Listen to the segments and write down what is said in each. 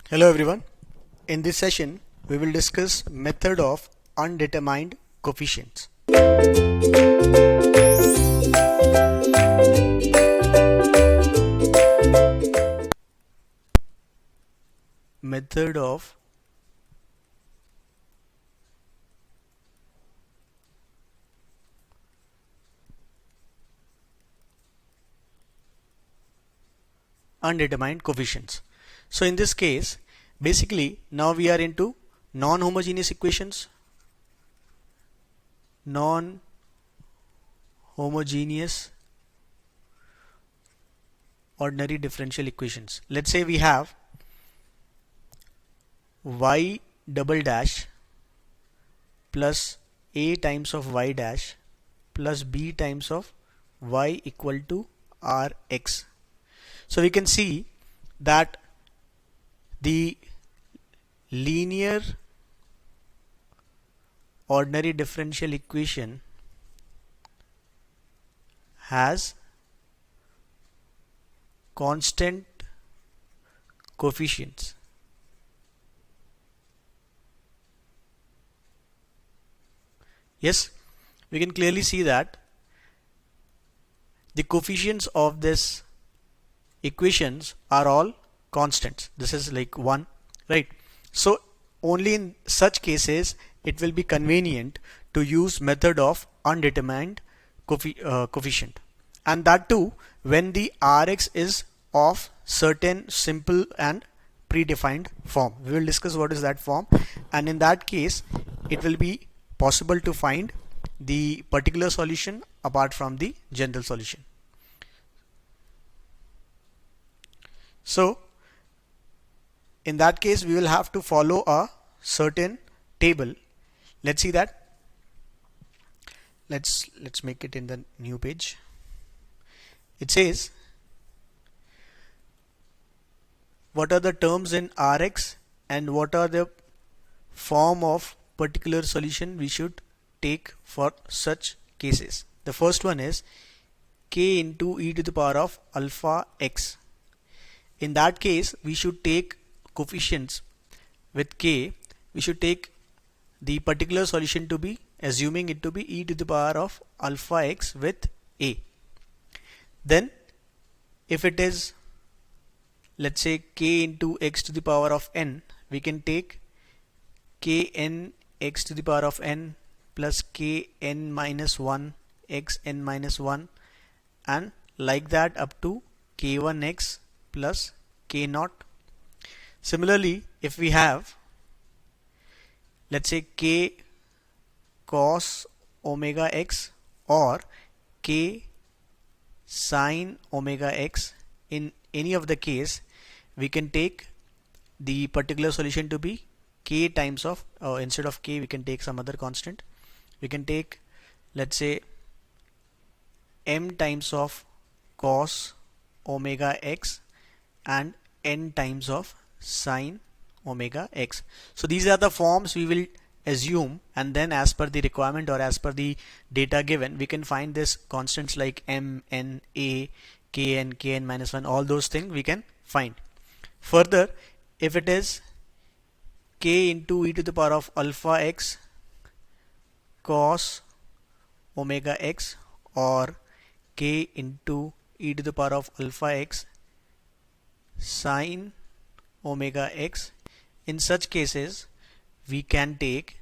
Hello everyone. In this session, we will discuss method of undetermined coefficients. Method of undetermined coefficients. So in this case, basically now we are into non-homogeneous equations, non-homogeneous ordinary differential equations. Let's say we have y double dash plus a times of y dash plus b times of y equal to rx. So we can see that the linear ordinary differential equation has constant coefficients. Yes, we can clearly see that the coefficients of this equations are all constants. This is like 1, right? So only in such cases it will be convenient to use method of undetermined coefficient, and that too when the Rx is of certain simple and predefined form. We will discuss what is that form, and in that case it will be possible to find the particular solution apart from the general solution. So in that case we will have to follow a certain table. Let's see that. Let's make it in the new page. It says what are the terms in Rx and what are the form of particular solution we should take for such cases. The first one is k into e to the power of alpha x. In that case we should take coefficients with k. We should take the particular solution to be, assuming it to be e to the power of alpha x with a. Then if it is, let's say, k into x to the power of n, we can take kn x to the power of n plus kn minus 1 x n minus 1, and like that up to k1x plus k0. Similarly, if we have, let's say, k cos omega x or k sin omega x, in any of the case we can take the particular solution to be k times of, instead of k we can take some other constant. We can take, let's say, m times of cos omega x and n times of sin omega x. So these are the forms we will assume, and then as per the requirement or as per the data given we can find this constants like m, n, a, kn, kn minus 1, all those things we can find. Further, if it is k into e to the power of alpha x cos omega x or k into e to the power of alpha x sin omega x, in such cases we can take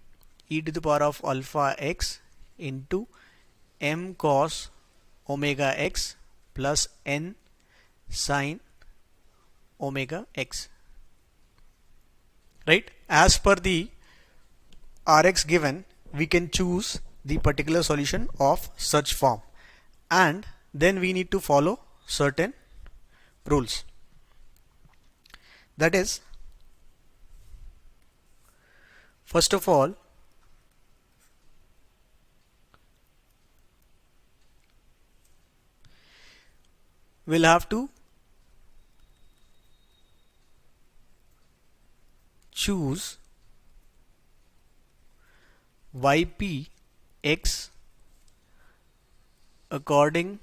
e to the power of alpha x into m cos omega x plus n sin omega x, right? As per the Rx given we can choose the particular solution of such form, and then we need to follow certain rules. That is, first of all, we'll have to choose yp x according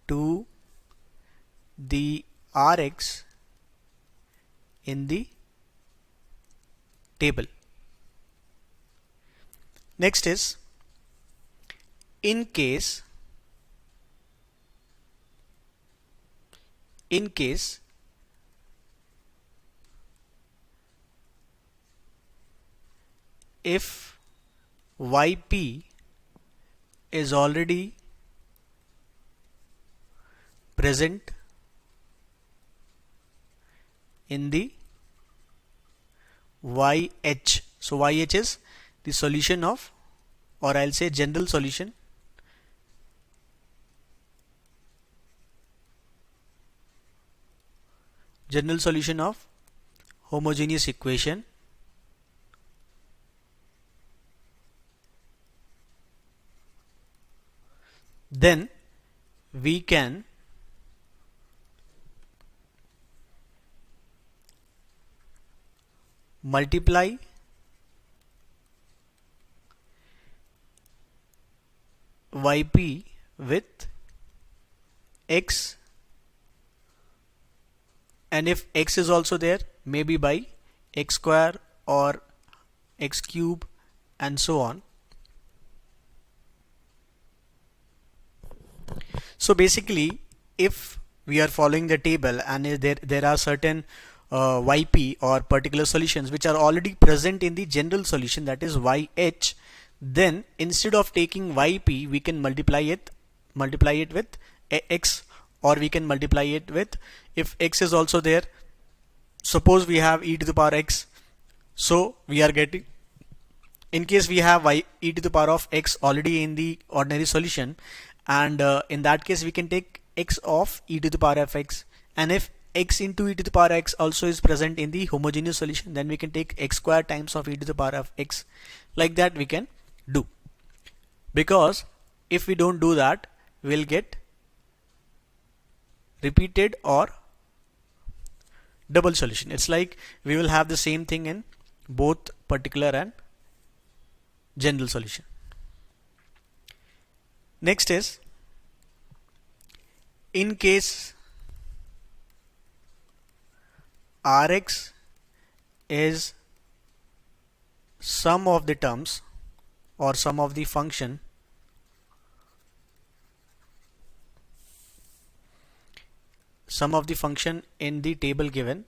to the Rx in the table. Next is in case if yp is already present in the YH. So YH is the solution of, or I'll say general solution of homogeneous equation, then we can multiply yp with x, and if x is also there, maybe by x square or x cube and so on. So basically, if we are following the table and there are certain yp or particular solutions which are already present in the general solution, that is YH, then instead of taking yp we can multiply it with x, or we can multiply it with, if x is also there, suppose we have e to the power x, so we are getting, in case we have e to the power of x already in the ordinary solution, and in that case we can take x of e to the power of x, and if x into e to the power x also is present in the homogeneous solution, then we can take x square times of e to the power of x. Like that we can do, because if we don't do that, we'll get repeated or double solution. It's like we will have the same thing in both particular and general solution. Next is in case Rx is sum of the terms or sum of the function in the table given,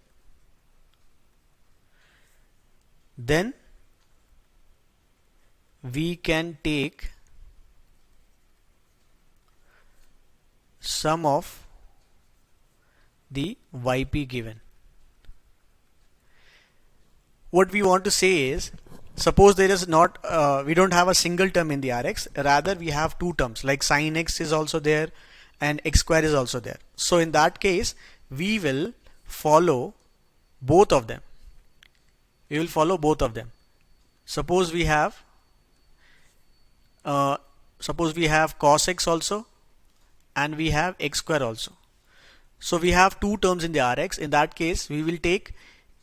then we can take sum of the yp given. What we want to say is, suppose there is not we don't have a single term in the Rx, rather we have two terms, like sin x is also there and x square is also there. So in that case we will follow both of them. Suppose we have cos x also and we have x square also. So we have two terms in the Rx. In that case we will take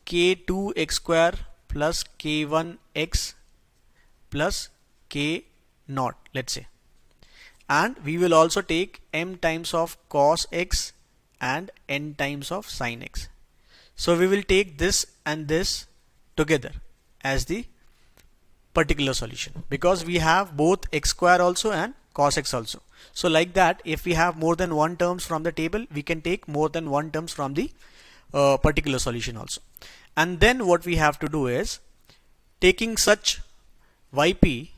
k2 x square plus k1 x plus k naught, let's say, and we will also take m times of cos x and n times of sin x. So we will take this and this together as the particular solution, because we have both x square also and cos x also. So like that, if we have more than one terms from the table, we can take more than one terms from the particular solution also. And then what we have to do is, taking such yp,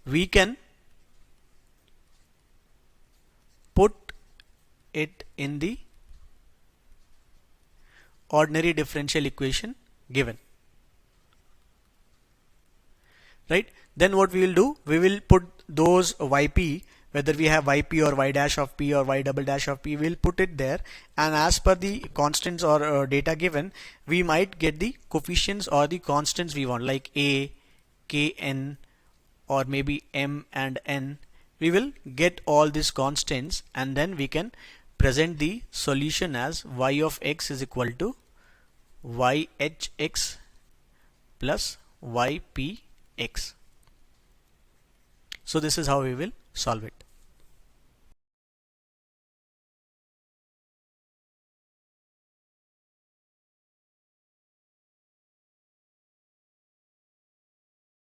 we can put it in the ordinary differential equation given, right? Then what we will do, we will put those yp, whether we have yp or y dash of p or y double dash of p, we'll put it there, and as per the constants or data given, we might get the coefficients or the constants we want, like a, k, n, or maybe m and n. We will get all these constants, and then we can present the solution as y of x is equal to yhx plus ypx. So this is how we will solve it.